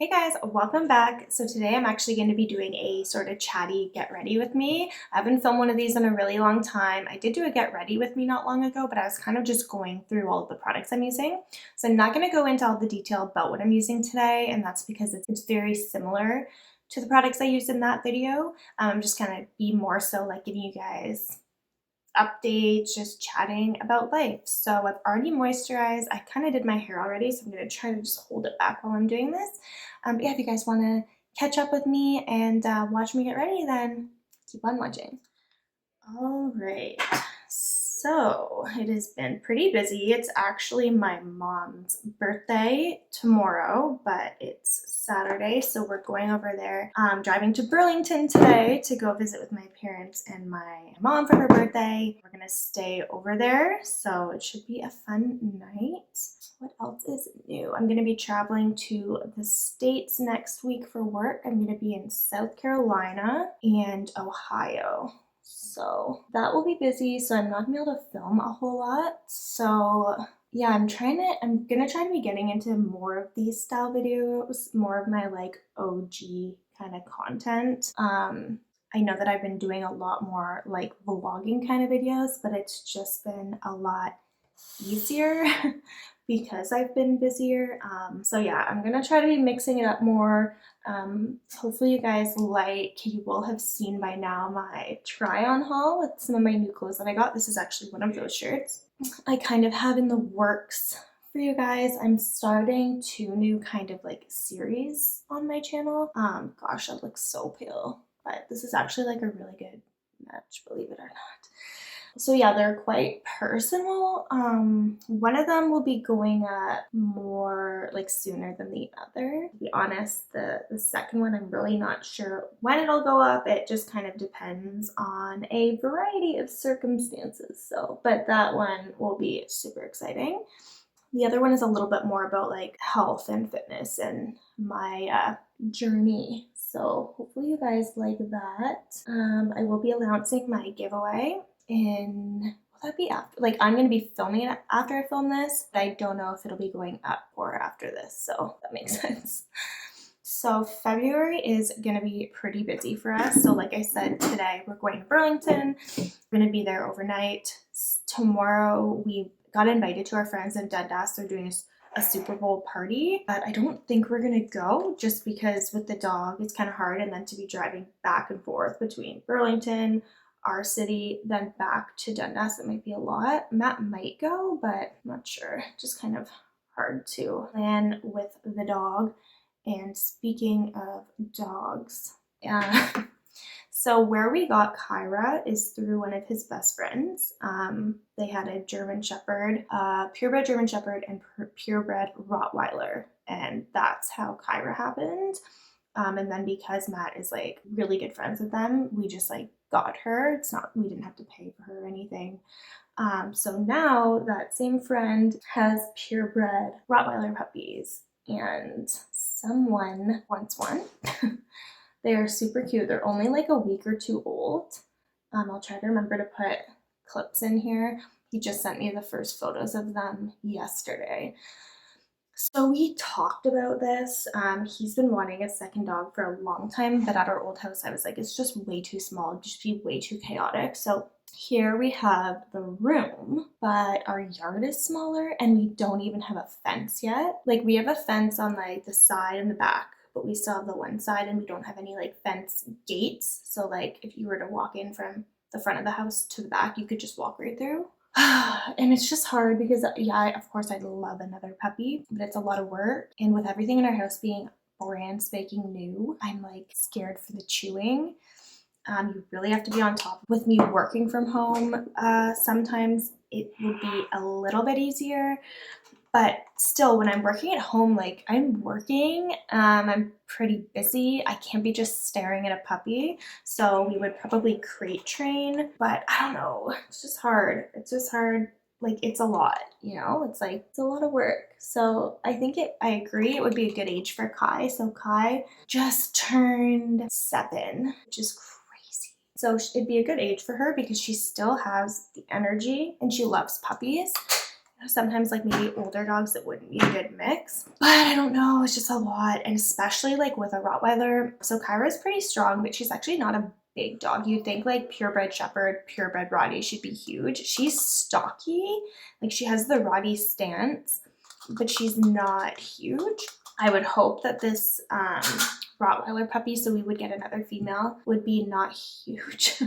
Hey guys, welcome back. So today I'm actually going to be doing a sort of chatty get ready with me. I haven't filmed one of these in a really long time. I did do a get ready with me not long ago, but I was kind of just going through all of the products I'm using. So I'm not going to go into all the detail about what I'm using today, and that's because it's very similar to the products I used in that video. I'm just going to be more so like giving you guys updates, just chatting about life. So I've already moisturized. I kind of did my hair already, so I'm going to try to just hold it back while I'm doing this. But yeah, if you guys want to catch up with me and watch me get ready, then keep on watching. All right, so it has been pretty busy. It's actually my mom's birthday tomorrow, but it's Saturday, so we're going over there. Driving to Burlington today to go visit with my parents and my mom for her birthday. We're gonna stay over there, so it should be a fun night. What else is new? I'm gonna be traveling to the States next week for work. I'm gonna be in South Carolina and Ohio. So that will be busy, so I'm not gonna be able to film a whole lot. So yeah, I'm gonna try to be getting into more of these style videos, more of my like OG kind of content. I know that I've been doing a lot more like vlogging kind of videos, but it's just been a lot easier because I've been busier. So yeah, I'm gonna try to be mixing it up more. Hopefully you guys you will have seen by now my try on haul with some of my new clothes that I got. This is actually one of those shirts I kind of have in the works for you guys. I'm starting 2 new kind of like series on my channel. Gosh, I look so pale, but this is actually like a really good match, believe it or not. So yeah, they're quite personal. One of them will be going up more like sooner than the other. To be honest, the second one, I'm really not sure when it'll go up. It just kind of depends on a variety of circumstances. So, but that one will be super exciting. The other one is a little bit more about like health and fitness and my journey. So hopefully you guys like that. I will be announcing my giveaway will that be after? Like I'm going to be filming it after I film this, but I don't know if it'll be going up or after this. So that makes sense. So February is going to be pretty busy for us. So like I said, today we're going to Burlington. We're going to be there overnight. Tomorrow we got invited to our friends in Dundas. They're doing a Super Bowl party, but I don't think we're going to go just because with the dog, it's kind of hard. And then to be driving back and forth between Burlington, our city, then back to Dundas, it might be a lot. Matt might go, but I'm not sure. Just kind of hard to plan with the dog. And speaking of dogs, so where we got Kyra is through one of his best friends. They had a German Shepherd, purebred German Shepherd, and purebred Rottweiler, and that's how Kyra happened. And then because Matt is like really good friends with them, we just like got her. We didn't have to pay for her or anything. So now that same friend has purebred Rottweiler puppies, and someone wants one. They are super cute. They're only like a week or 2 old. I'll try to remember to put clips in here. He just sent me the first photos of them yesterday. So we talked about this. He's been wanting a second dog for a long time, but at our old house, I was like, it's just way too small. It'd just be way too chaotic. So here we have the room, but our yard is smaller and we don't even have a fence yet. Like we have a fence on like the side and the back, but we still have the one side and we don't have any like fence gates. So like if you were to walk in from the front of the house to the back, you could just walk right through. And it's just hard because yeah, of course I'd love another puppy, but it's a lot of work. And with everything in our house being brand spanking new, I'm like scared for the chewing. You really have to be on top. With me working from home, sometimes it would be a little bit easier, but still when I'm working at home, like I'm working, I'm pretty busy. I can't be just staring at a puppy. So we would probably crate train, but I don't know. It's just hard. Like it's a lot, it's like, it's a lot of work. So I agree it would be a good age for Kai. So Kai just turned 7, which is crazy. So it'd be a good age for her because she still has the energy and she loves puppies. Sometimes like maybe older dogs that wouldn't be a good mix, but I don't know, it's just a lot. And especially like with a Rottweiler, so Kyra's pretty strong, but she's actually not a big dog. You'd think like purebred shepherd, purebred Rottie should be huge. She's stocky, like she has the Rottie stance, but she's not huge. I would hope that this Rottweiler puppy, so we would get another female, would be not huge.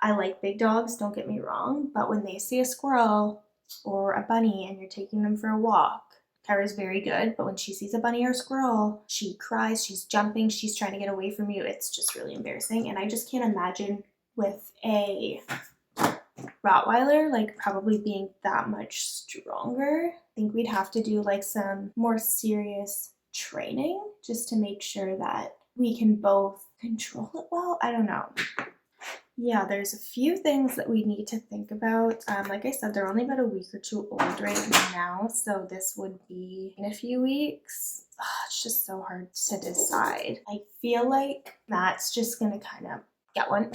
I like big dogs, don't get me wrong, but when they see a squirrel or a bunny and you're taking them for a walk, Kyra's very good, but when she sees a bunny or a squirrel, she cries, she's jumping, she's trying to get away from you. It's just really embarrassing. And I just can't imagine with a Rottweiler like probably being that much stronger. I think we'd have to do like some more serious training just to make sure that we can both control it well. I don't know. Yeah, there's a few things that we need to think about. Like I said, they're only about a week or two old right now, so this would be in a few weeks. It's just so hard to decide. I feel like Matt's just gonna kind of get one.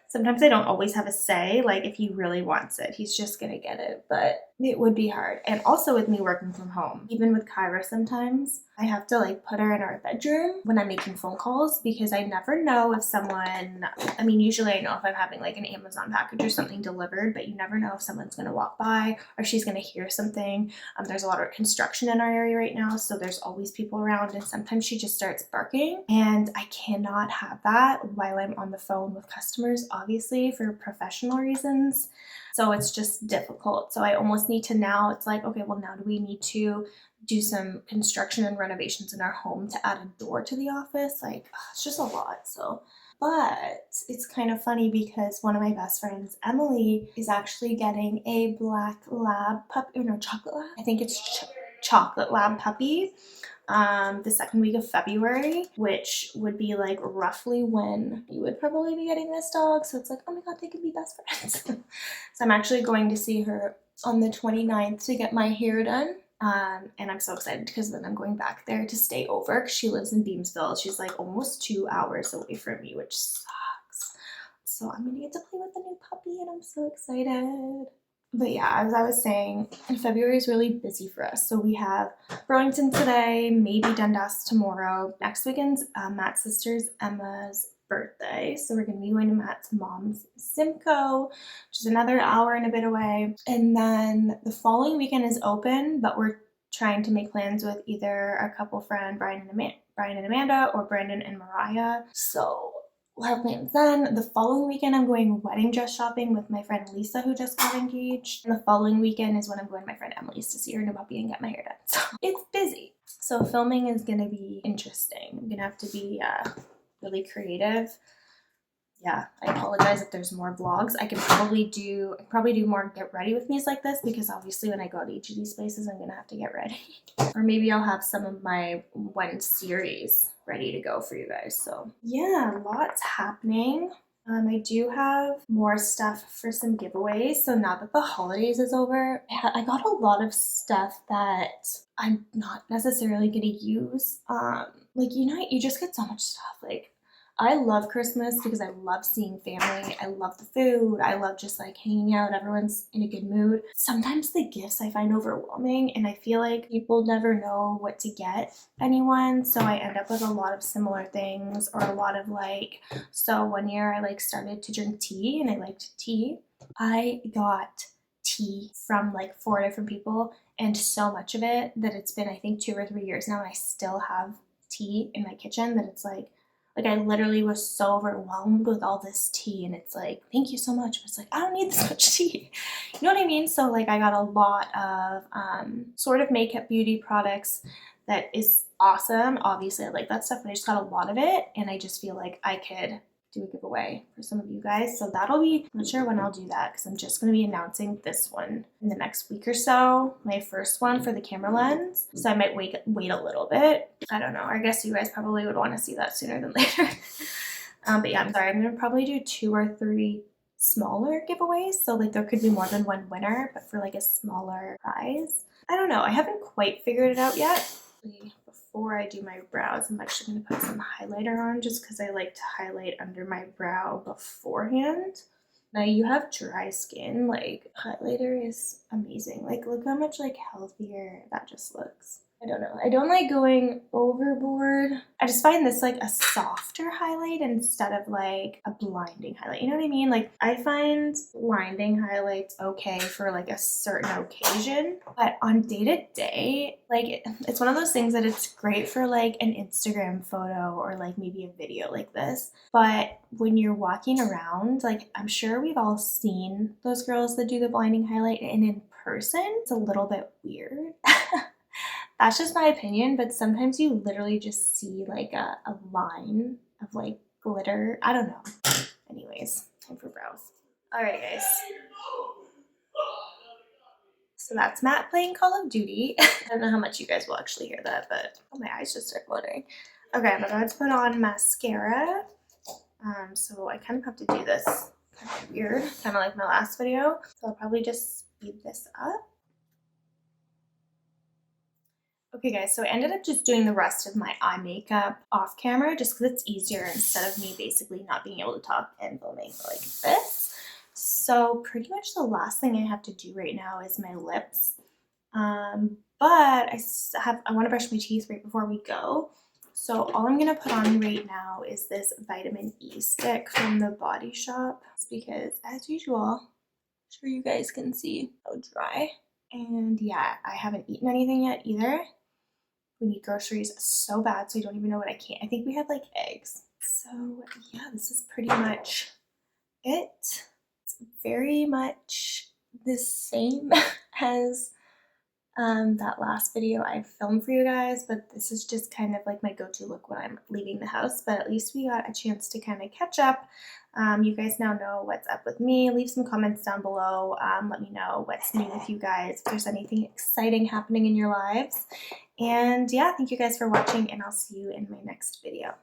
Sometimes I don't always have a say, like if he really wants it, he's just gonna get it, but it would be hard. And also with me working from home, even with Kyra sometimes, I have to like put her in our bedroom when I'm making phone calls because I never know if someone, I mean, usually I know if I'm having like an Amazon package or something delivered, but you never know if someone's gonna walk by or she's gonna hear something. There's a lot of construction in our area right now, so there's always people around and sometimes she just starts barking and I cannot have that while I'm on the phone with customers, obviously for professional reasons. So it's just difficult. So I almost need to now, it's like, okay, well now do we need to do some construction and renovations in our home to add a door to the office? Like, it's just a lot. So, but it's kind of funny because one of my best friends, Emily, is actually getting a black lab puppy, or no, chocolate lab. I think it's chocolate lab puppy. The second week of February, which would be like roughly when you would probably be getting this dog. So it's like, oh my God, they could be best friends. So I'm actually going to see her on the 29th to get my hair done. And I'm so excited because then I'm going back there to stay over because she lives in Beamsville. She's like almost 2 hours away from me, which sucks. So I'm gonna get to play with the new puppy and I'm so excited. But yeah, as I was saying, February is really busy for us. So we have Burlington today, maybe Dundas tomorrow. Next weekend's Matt's sister's Emma's birthday. So we're going to be going to Matt's mom's Simcoe, which is another hour and a bit away. And then the following weekend is open, but we're trying to make plans with either our couple friend, Brian and Amanda, or Brandon and Mariah. So we'll have plans then. The following weekend, I'm going wedding dress shopping with my friend Lisa, who just got engaged. And the following weekend is when I'm going to my friend Emily's to see her new puppy and get my hair done. So it's busy. So filming is going to be interesting. I'm going to have to be really creative. Yeah, I apologize if there's more vlogs. I can probably do more get ready with me's like this because obviously when I go to each of these places, I'm going to have to get ready. Or maybe I'll have some of my one series ready to go for you guys. So yeah, lots happening. I do have more stuff for some giveaways. So now that the holidays is over, I got a lot of stuff that I'm not necessarily going to use. Like, you know, you just get so much stuff. Like, I love Christmas because I love seeing family. I love the food. I love just like hanging out. Everyone's in a good mood. Sometimes the gifts I find overwhelming and I feel like people never know what to get anyone. So I end up with a lot of similar things or a lot of like, so one year I like started to drink tea and I liked tea. I got tea from like 4 different people and so much of it that it's been, I think 2 or 3 years now and I still have tea in my kitchen that it's like I literally was so overwhelmed with all this tea and it's like, thank you so much. But it's like, I don't need this much tea. You know what I mean? So like I got a lot of sort of makeup beauty products that is awesome. Obviously I like that stuff, but I just got a lot of it and I just feel like I could do a giveaway for some of you guys. So that'll be, I'm not sure when I'll do that because I'm just going to be announcing this one in the next week or so, my first one for the camera lens. So I might wait a little bit. I don't know. I guess you guys probably would want to see that sooner than later. But yeah, I'm sorry. I'm going to probably do 2 or 3 smaller giveaways. So like there could be more than one winner, but for like a smaller prize. I don't know. I haven't quite figured it out yet. Before I do my brows, I'm actually going to put some highlighter on just because I like to highlight under my brow beforehand. Now you have dry skin, like highlighter is amazing. Like look how much like healthier that just looks. I don't know. I don't like going overboard. I just find this like a softer highlight instead of like a blinding highlight. You know what I mean? Like I find blinding highlights okay for like a certain occasion, but on day to day, like it's one of those things that it's great for like an Instagram photo or like maybe a video like this. But when you're walking around, like I'm sure we've all seen those girls that do the blinding highlight, and in person, it's a little bit weird. That's just my opinion, but sometimes you literally just see like a line of like glitter. I don't know. Anyways, time for brows. All right, guys. So that's Matt playing Call of Duty. I don't know how much you guys will actually hear that, but oh, my eyes just started watering. Okay, I'm about to put on mascara. So I kind of have to do this kind of weird, kind of like my last video. So I'll probably just speed this up. Okay guys, so I ended up just doing the rest of my eye makeup off camera just because it's easier instead of me basically not being able to talk and filming like this. So pretty much the last thing I have to do right now is my lips. But I want to brush my teeth right before we go. So all I'm going to put on right now is this vitamin E stick from the Body Shop because as usual, I'm sure you guys can see how dry. And yeah, I haven't eaten anything yet either. We need groceries so bad, so I don't even know what I can't. I think we had like eggs. So yeah, this is pretty much it. It's very much the same as that last video I filmed for you guys, but this is just kind of like my go-to look when I'm leaving the house. But at least we got a chance to kind of catch up. You guys now know what's up with me. Leave some comments down below. Let me know what's new with you guys, if there's anything exciting happening in your lives. And yeah, thank you guys for watching, and I'll see you in my next video.